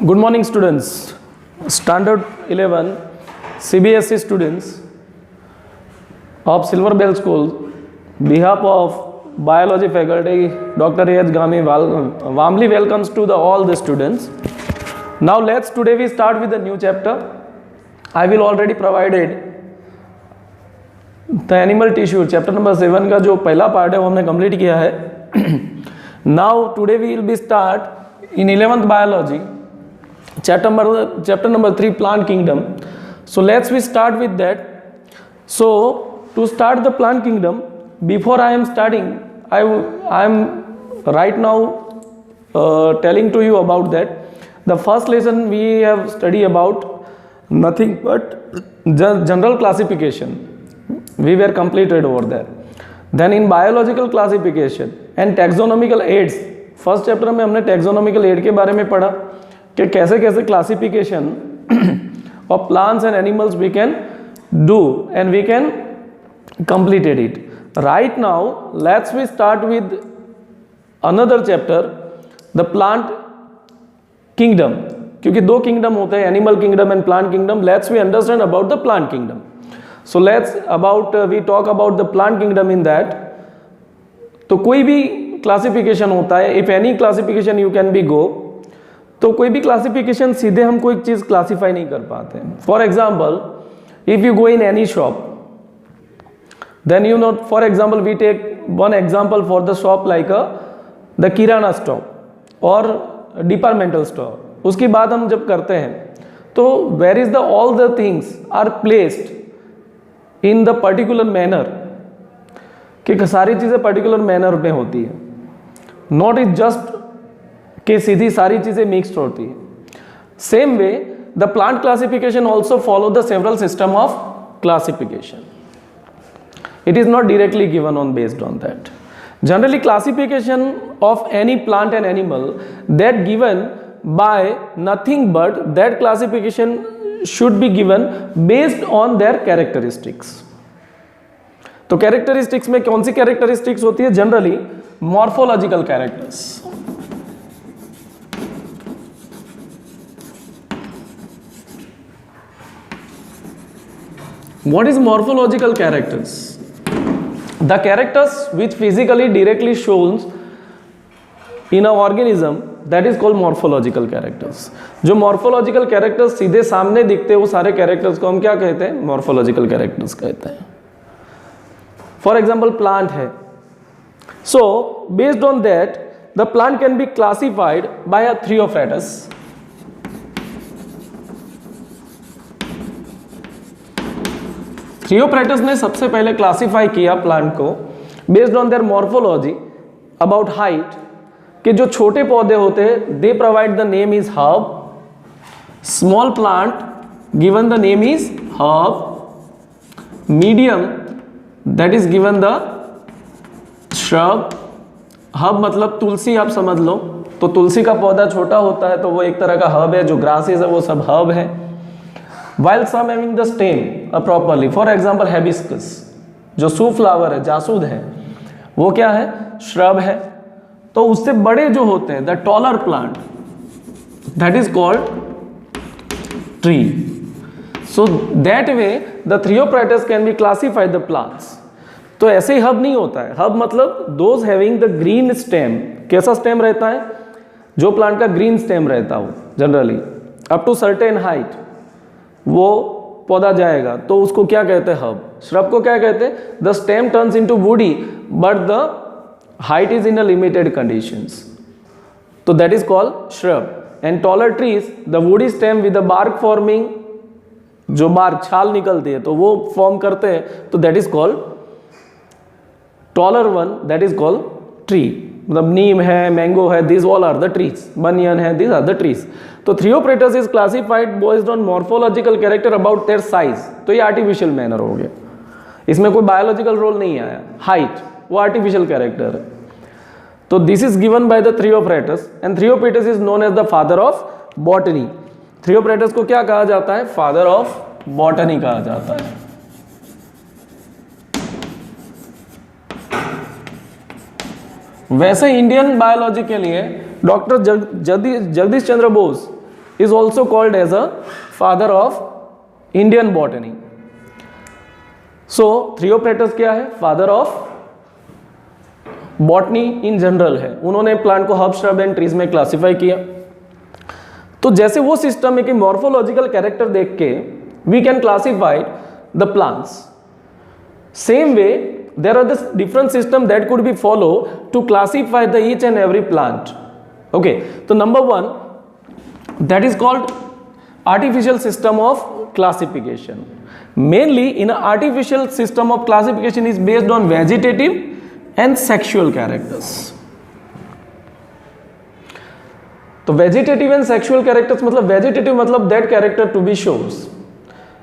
Good morning students, Standard 11 CBSE students of Silver Bell School, behalf of Biology faculty, Dr. A.H. Gami warmly welcomes to all the students. Now today we start with a new chapter. I will already provided the animal tissue, chapter number 7 का जो पहला part है वो हमने complete किया है. Now today we will be start in 11th biology. Chapter number 3 plant kingdom. So let's we start with that. So to start the plant kingdom, before I am starting, I am right now telling to you about that. The first lesson we have studied about nothing but general classification. We were completed over there. Then in biological classification and taxonomical aids, first chapter में हमने taxonomical aid के बारे में पढ़ा कि कैसे कैसे classification of plants and animals we can do and we can completed it. Right now let's we start with another chapter, the plant kingdom. क्योंकि दो किंगडम होते हैं, animal kingdom and plant kingdom. Let's we understand about the plant kingdom. So let's we talk about the plant kingdom in that. तो कोई भी classification होता है, if any classification you can be go, तो कोई भी क्लासिफिकेशन सीधे हम कोई चीज क्लासिफाई नहीं कर पाते. For example, if you go in any shop, then you know, for example we take one example for the shop like the kirana store और डिपार्टमेंटल स्टोर. उसकी बात हम जब करते हैं तो where is the all the things are placed in the particular manner, कि सारी चीजें पर्टिकुलर मैनर में होती है, नॉट इज जस्ट कि सीधी सारी चीजें मिक्स्ड होती है. Same way the plant classification also follow the several system of classification. It is not directly given on based on that. Generally classification of any plant and animal that given by nothing but that classification should be given based on their characteristics. तो characteristics में कौन सी characteristics होती है? Generally morphological characters. What is morphological characters? The characters which physically directly shows in an organism, that is called morphological characters. जो morphological characters सीधे सामने दिखते हैं वो सारे characters को हम क्या कहते हैं? Morphological characters कहते हैं. For example, plant है. So based on that, the plant can be classified by a Theriophytes. थियोप्रेटस ने सबसे पहले क्लासिफाई किया प्लांट को based on their morphology about height, कि जो छोटे पौधे होते हैं they provide the name is herb. Small plant given the name is herb. Medium that is given the shrub. Herb मतलब तुलसी, आप समझ लो. तो तुलसी का पौधा छोटा होता है तो वो एक तरह का हर्ब है. जो ग्रासेस है वो सब हर्ब है. While some having the stem properly, for example hibiscus, जो सू फ्लावर है, जासूद है, वो क्या है? श्रब है. तो उससे बड़े जो होते हैं, the taller plant, that is called tree. So that way the Theophrastus can be classified the plants. तो ऐसे ही हब नहीं होता है. हब मतलब those having the green stem. कैसा स्टेम रहता है? जो प्लांट का ग्रीन स्टेम रहता हो generally up to certain height वो पौधा जाएगा, तो उसको क्या कहते हैं? हब. श्रब को क्या कहते हैं? The stem turns into woody but the height is in a limited conditions, तो that is called shrub. And taller trees the woody stem with the bark forming, जो बार्क छाल निकलती है तो वो फॉर्म करते हैं, तो that is called taller one, that is called tree. मतलब नीम है, मैंगो है, this all are the trees. Banyan है, दिस आर द ट्रीज. तो थियोप्रेटस is classified based on morphological character about their size. तो ये आर्टिफिशियल मैनर हो गया, इसमें कोई बायोलॉजिकल रोल नहीं आया. हाइट वो आर्टिफिशियल कैरेक्टर है. तो this is given by the Theophrastus and Theophrastus is known as the father of botany. Theophrastus को क्या कहा जाता है? फादर ऑफ बॉटनी कहा जाता है. वैसे इंडियन बायोलॉजी के लिए doctor Jagdish Chandra Bose is also called as a father of Indian botany. So Theophratus क्या है? Father of botany in general है. उन्होंने प्लांट को हर्ब, श्रब एंड ट्रीज में क्लासिफाई किया. तो जैसे वो सिस्टम है कि मॉर्फोलॉजिकल कैरेक्टर देख के we can classify the plants. Same way there are the different system that could be follow to classify the each and every plant. Okay, तो number 1 that is called artificial system of classification. Mainly in an artificial system of classification is based on vegetative and sexual characters. तो vegetative and sexual characters मतलब vegetative मतलब that character to be shows,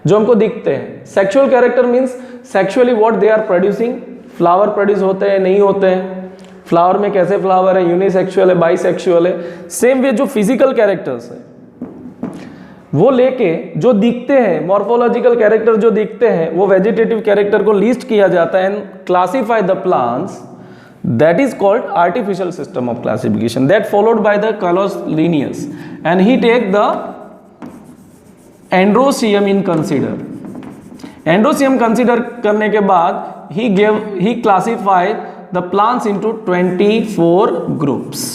जो हमको दिखते हैं. Sexual character means sexually what they are producing. Flower produce होते हैं, नहीं होते हैं, फ्लावर में कैसे फ्लावर है, यूनिसेक्सुअल है, बाइसेक्सुअल है. सेम वे जो फिजिकल कैरेक्टर्स है वो लेके जो दिखते हैं, मॉर्फोलॉजिकल कैरेक्टर जो दिखते हैं, वो वेजिटेटिव कैरेक्टर को लिस्ट किया जाता है and classify the plants. That is called artificial system of classification, that followed by the Carolus Linnaeus, and he take the Androecium in consider. Androecium consider करने के बाद he classified the plants into 24 groups.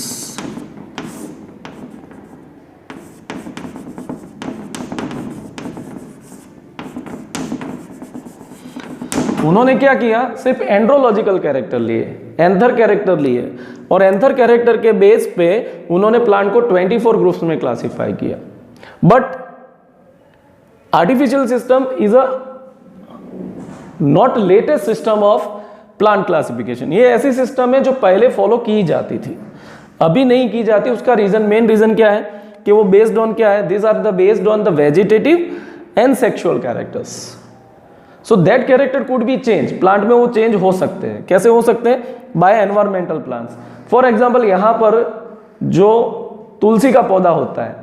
उन्होंने क्या किया, सिर्फ andrological character लिए, anther character लिए, और एंथर कैरेक्टर के बेस पे उन्होंने प्लांट को 24 ग्रुप्स में क्लासिफाई किया. But artificial system is a not latest system of plant classification. ये ऐसी सिस्टम है जो पहले फॉलो की जाती थी, अभी नहीं की जाती. उसका रीजन, मेन रीजन क्या है कि वो बेस्ड ऑन क्या है, this are the based on the vegetative and sexual characters. So that character could be change. Plant में वो चेंज हो सकते हैं. कैसे हो सकते हैं? Bye environmental plants. For example यहाँ पर जो तुलसी का पौधा होता है,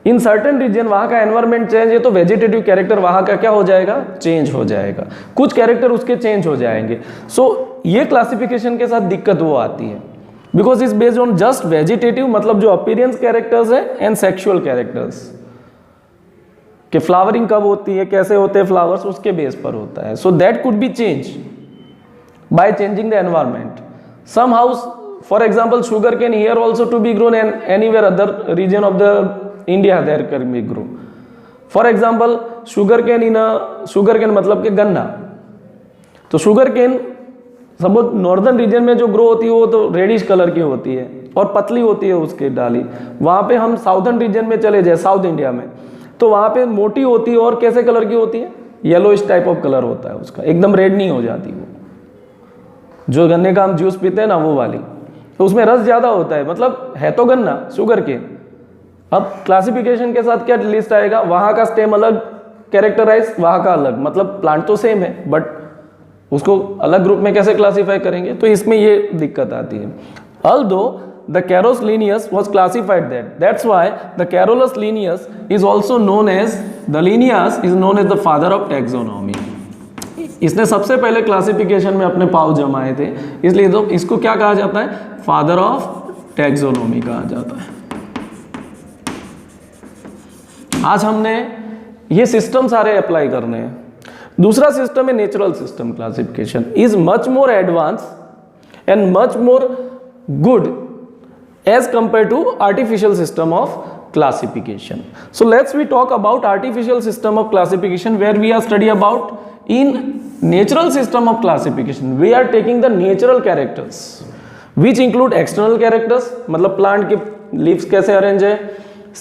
इन सर्टेन रीजन वहाँ का एनवायरमेंट चेंज है तो वेजिटेटिव कैरेक्टर वहाँ का क्या हो जाएगा, चेंज हो जाएगा. कुछ कैरेक्टर उसके चेंज हो जाएंगे. सो ये क्लासिफिकेशन के साथ दिक्कत वो आती है because is based on just vegetative मतलब जो अपीयरेंस कैरेक्टर्स है एंड सेक्सुअल कैरेक्टर्स, कि फ्लावरिंग कब होती है, कैसे होते हैं फ्लावर्स, उसके बेस पर होता है. So that could be change by changing the environment. Some house for example sugar cane here also to be grown and anywhere other region of the India there can be grow. For example sugar cane मतलब कि गन्ना. तो sugar cane सब northern region में जो grow होती है वो तो रेडिश कलर की होती है और पतली होती है उसकी डाली. वहाँ पे हम साउदर्न रीजन में चले जाए, साउथ इंडिया में, तो वहाँ पे मोटी होती है और कैसे कलर की होती है, येलोइश टाइप ऑफ कलर होता है उसका, एकदम रेड नहीं हो जाती वो. जो गन्ने का हम जूस पीते हैं ना वो वाली, तो उसमें रस ज़्यादा होता है, मतलब है तो गन्ना शुगर के. अब क्लासिफिकेशन के साथ क्या लिस्ट आएगा, वहाँ का स्टेम अलग कैरेक्टराइज, वहाँ का अलग, मतलब प्लांट तो सेम है बट उसको अलग ग्रुप में कैसे क्लासीफाई करेंगे. तो इसमें ये दिक्कत आती है. Although the Carolus Linnaeus was classified that's why the Carolus Linnaeus is also known as the father of taxonomy. इसने सबसे पहले क्लासिफिकेशन में अपने पाँव जमाए थे, इसलिए तो इसको क्या कहा जाता है, फादर ऑफ टैक्सोनॉमी कहा जाता है. आज हमने ये सिस्टम सारे अप्लाई करने हैं. दूसरा सिस्टम है natural system classification. Is much more advance and much more good as compared to artificial system of classification. So let's we talk about artificial system of classification, where we are study about in natural system of classification we are taking the natural characters which include external characters, मतलब plant के leaves कैसे arrange है,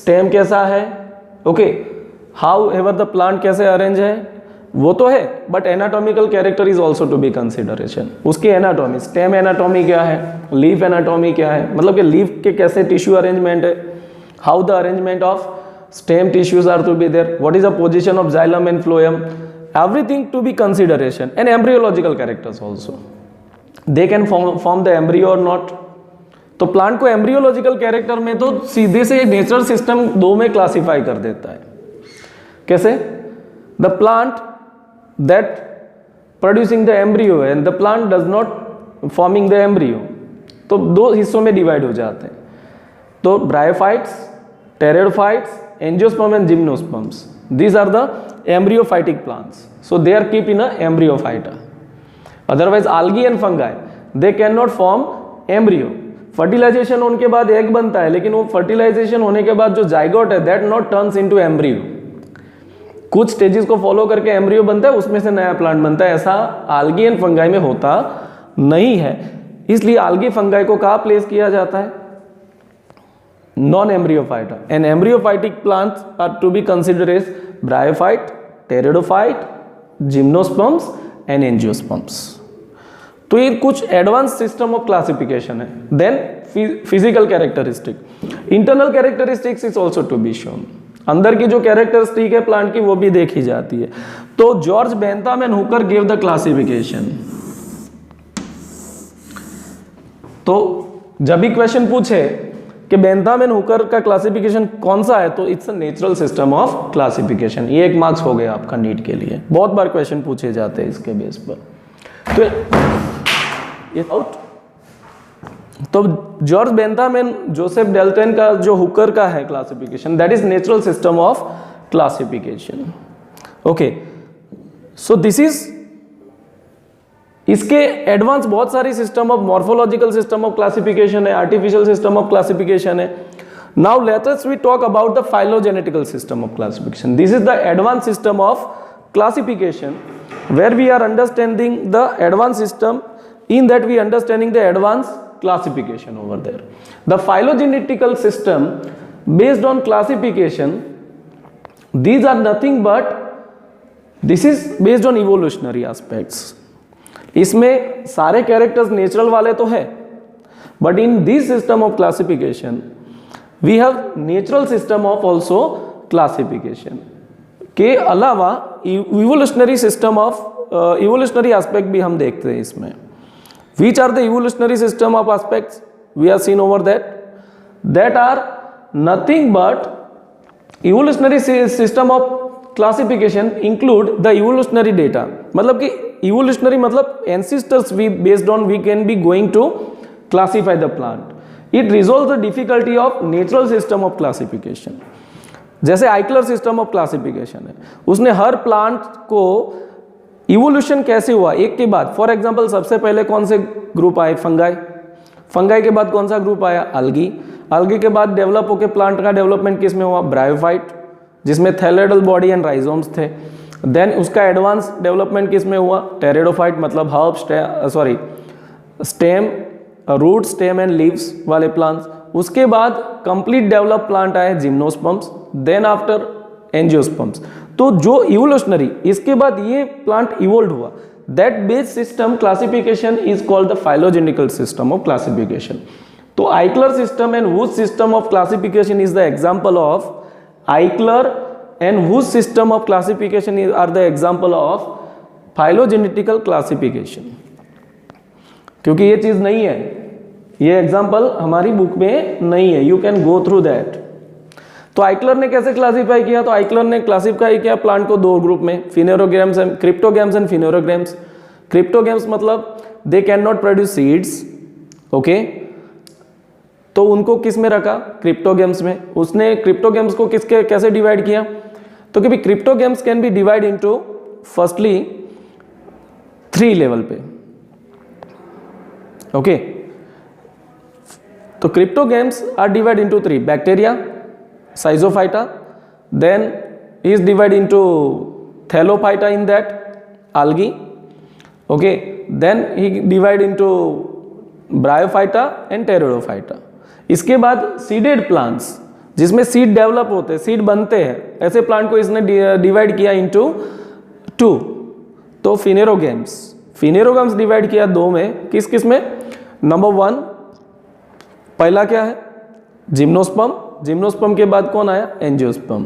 stem कैसा है, okay, however the plant कैसे arrange है वो तो है, but anatomical character is also to be consideration. उसकी एनाटॉमी, स्टेम एनाटॉमी क्या है, लीफ एनाटॉमी क्या है, मतलब कि लीफ के कैसे टिश्यू अरेंजमेंट है, how the arrangement of stem tissues are to be there, what is the position of xylem and phloem, everything to be consideration. And embryological characters also, they can form the embryo और not. तो plant को embryological character में तो सीधे से natural system दो में classify कर देता है. कैसे? The plant that producing the embryo and the plant does not forming the embryo, तो दो हिस्सों में डिवाइड हो जाते हैं. तो bryophytes, pteridophytes angiosperm and gymnosperms. These are the embryophytic plants. So they are kept in a embryophyta. Otherwise algae and fungi, they cannot form embryo. Fertilization होने के बाद एग बनता है, लेकिन वो फर्टिलाइजेशन होने के बाद जो जाइगोट है that not turns into embryo. कुछ स्टेजेस को फॉलो करके एम्ब्रियो बनता है, उसमें से नया प्लांट बनता है. ऐसा आल्गी एंड फंगाई में होता नहीं है. इसलिए आल्गी फंगाई को कहाँ प्लेस किया जाता है? Non embryophyta. And embryophytic plants are to be considered as bryophyte, pteridophyte, gymnosperms and angiosperms. तो ये कुछ एडवांस सिस्टम ऑफ क्लासिफिकेशन है. Then physical characteristic, internal characteristics is also to be shown. अंदर की जो कैरेक्टरिस्टिक है प्लांट की वो भी देखी जाती है. तो George Bentham and Hooker give the classification. तो जब भी क्वेश्चन पूछे कि बेंथम एंड हुकर का क्लासिफिकेशन कौन सा है, तो it's a natural system of classification. ये 1 मार्क्स हो गया आपका नीट के लिए. बहुत बार क्वेश्चन पूछे जाते हैं इसके बेस पर. तो ये आउट. तो George Bentham and Joseph Dalton का जो हुकर का है classification, that is natural system of classification. Okay, so this is, इसके एडवांस बहुत सारी system of morphological system of classification है, आर्टिफिशियल सिस्टम ऑफ क्लासिफिकेशन है. Now let us we talk about the phylogenetical system of classification. This is the advance system of classification where we are understanding the advanced system, in that we understanding the advanced classification over there. The phylogenetical system based on classification, these are nothing but, this is based on evolutionary aspects. इसमें सारे characters natural वाले तो है, but in this system of classification we have natural system of also classification के अलावा evolutionary system of evolutionary aspect भी हम देखते हैं इसमें. Which are the evolutionary system of aspects we are seen over that are nothing but evolutionary system of classification include the evolutionary data. मतलब कि evolutionary मतलब ancestors we based on we can be going to classify the plant. It resolve the difficulty of natural system of classification. जैसे आइक्लर system of classification है, उसने हर plant को evolution कैसे हुआ एक के बाद, फॉर एग्जांपल सबसे पहले कौन से ग्रुप आए? फंगाई. फंगाई के बाद कौन सा ग्रुप आया? अलगी. अलगी के बाद डेवलप होकर प्लांट का डेवलपमेंट किस में हुआ? ब्रायोफाइट, जिसमें थैलेडल बॉडी एंड राइजोम्स थे. देन उसका एडवांस डेवलपमेंट किस में हुआ? टेरिडोफाइट, मतलब herb, stem, root, stem and leaves वाले प्लांट्स. उसके बाद कंप्लीट डेवलप प्लांट आए जिम्नोस्पर्म्स, देन आफ्टर एंजियोस्पर्म्स. तो जो इवोल्यूशनरी, इसके बाद ये प्लांट इवोल्व हुआ. That base system classification is called the phylogenical system of classification. तो Eichler system and wood system of classification is the example of Eichler and wood system of classification are the example of phylogenetical classification. क्योंकि ये चीज नहीं है, ये example हमारी book में नहीं है. You can go through that. तो आइक्लर ने कैसे क्लासिफाई किया? तो आइक्लर ने क्लासिफाई किया प्लांट को 2 ग्रुप में, फिनेरोग्राम्स एंड क्रिप्टोगैम्स एंड फिनेरोग्राम्स. क्रिप्टोगैम्स मतलब they can not produce seeds. Okay, तो उनको किस में रखा? क्रिप्टोगैम्स में. उसने क्रिप्टोगैम्स को किसके कैसे डिवाइड किया? तो कि cryptogams can be divide into firstly 3 level पे. ओके, तो cryptogams are divide into 3: bacteria, schizophyta, then he is divided into thallophyta, in that algae. Okay, then he divide into bryophyta and pteridophyta. इसके बाद seeded plants, जिसमें seed develop होते हैं, seed बनते हैं, ऐसे प्लांट को इसने डिवाइड किया इनटू 2. तो फिनेरोगैम्स डिवाइड किया 2 में. किस किस में? नंबर 1 पहला क्या है? जिम्नोस्पर्म. जिम्नोस्पर्म के बाद कौन आया? एंजियोस्पर्म.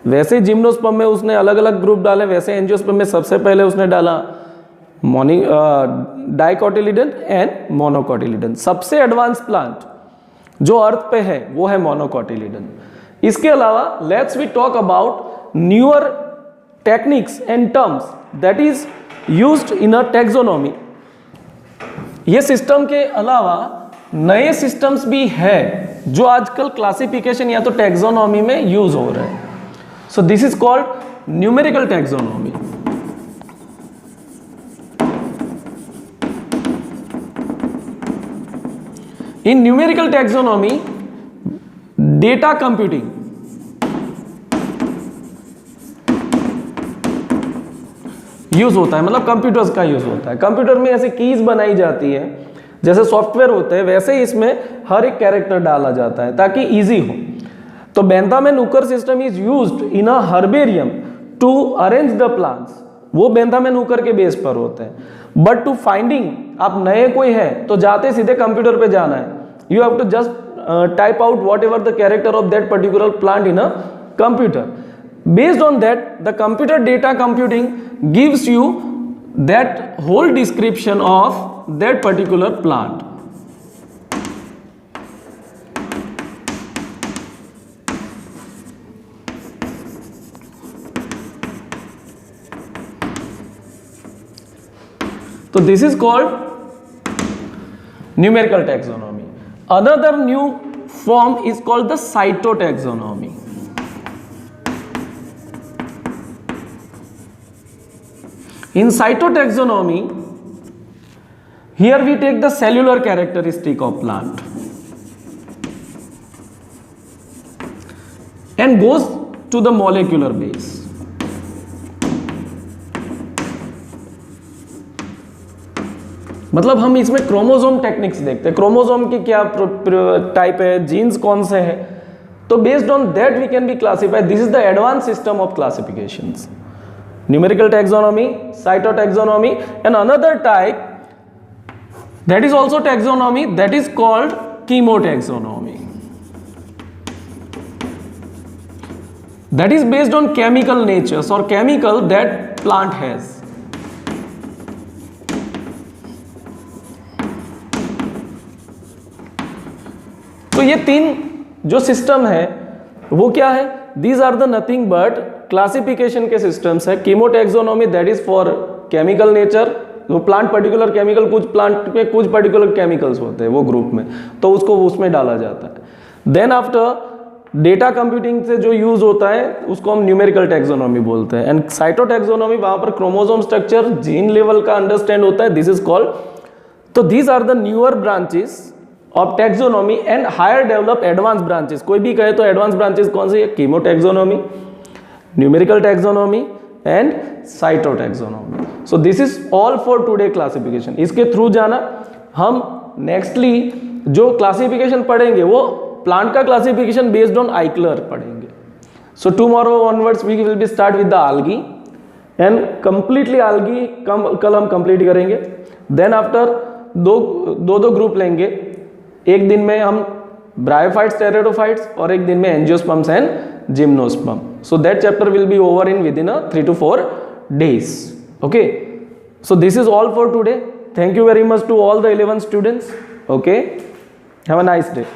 वैसे जिम्नोस्पर्म में उसने अलग अलग ग्रुप डाले, वैसे एंजियोस्पर्म में सबसे पहले उसने डाला डाइकोटिलिडन एंड मोनोकोटिलिडन. सबसे एडवांस प्लांट जो अर्थ पे है वो है मोनोकोटिलिडन. इसके अलावा let's we talk about newer techniques and terms that is used in a taxonomy. ये सिस्टम के अलावा नए सिस्टम्स भी है जो आजकल क्लासिफिकेशन या तो टैक्सोनॉमी में यूज हो रहे हैं. सो this is called numerical taxonomy. In numerical taxonomy data computing use होता है, मतलब कंप्यूटर्स का यूज होता है. कंप्यूटर में ऐसे कीज बनाई जाती है, जैसे सॉफ्टवेयर होते हैं वैसे ही इसमें हर एक कैरेक्टर डाला जाता है ताकि इजी हो. तो Bentham and Hooker system is used in a herbarium to arrange the plants. वो बेंथाम एंड हुकर के बेस पर होते हैं. बट टू फाइंडिंग, आप नए कोई है तो जाते सीधे कंप्यूटर पे जाना है. You have to just type out whatever the character of that particular plant in a computer. Based on that, the computer data computing gives you that whole description of that particular plant. So this is called numerical taxonomy. Another new form is called the cytotaxonomy. In cytotaxonomy, here we take the cellular characteristic of plant and goes to the molecular base. मतलब हम इसमें chromosome techniques देखते हैं, chromosome की क्या type है, jeans कौन से हैं. तो based on that we can be classify. This is the advance system of classifications. Numerical taxonomy, cytotaxonomy, and another type that is also taxonomy, that is called chemotaxonomy. That is based on chemical natures or chemical that plant has. तो ये तीन जो system है वो क्या है? These are the nothing but classification के systems है. कीमोटैक्सोनॉमी that is for chemical nature. वो प्लांट पर्टिकुलर केमिकल, कुछ प्लांट में कुछ पर्टिकुलर केमिकल्स होते हैं वो ग्रुप में, तो उसको उसमें डाला जाता है. देन आफ्टर डेटा कंप्यूटिंग से जो यूज होता है उसको हम न्यूमेरिकल टैक्सोनॉमी बोलते हैं. एंड साइटोटैक्सोनॉमी, वहां पर क्रोमोसोम स्ट्रक्चर जीन लेवल का अंडरस्टैंड होता है. This is called. तो these are the newer branches of taxonomy and higher develop advance branches. कोई भी कहे तो एडवांस ब्रांचेस कौन सी है? Chemotaxonomy, numerical taxonomy and cytotaxonomy. So this is all for today classification. इसके थ्रू जाना. हम नेक्स्टली जो क्लासिफिकेशन पढ़ेंगे वो प्लांट का क्लासिफिकेशन बेस्ड ऑन आइक्लर पढ़ेंगे. So tomorrow onwards we will be start with the algae and completely algae कल हम कंप्लीट करेंगे. देन आफ्टर दो ग्रुप लेंगे. एक दिन में हम ब्रायोफाइट्स, टेरेडोफाइट्स और एक दिन में angiosperms and gymnosperm. So that chapter will be over in within 3 to 4 days. Okay. So this is all for today. Thank you very much to all the 11 students. Okay. Have a nice day.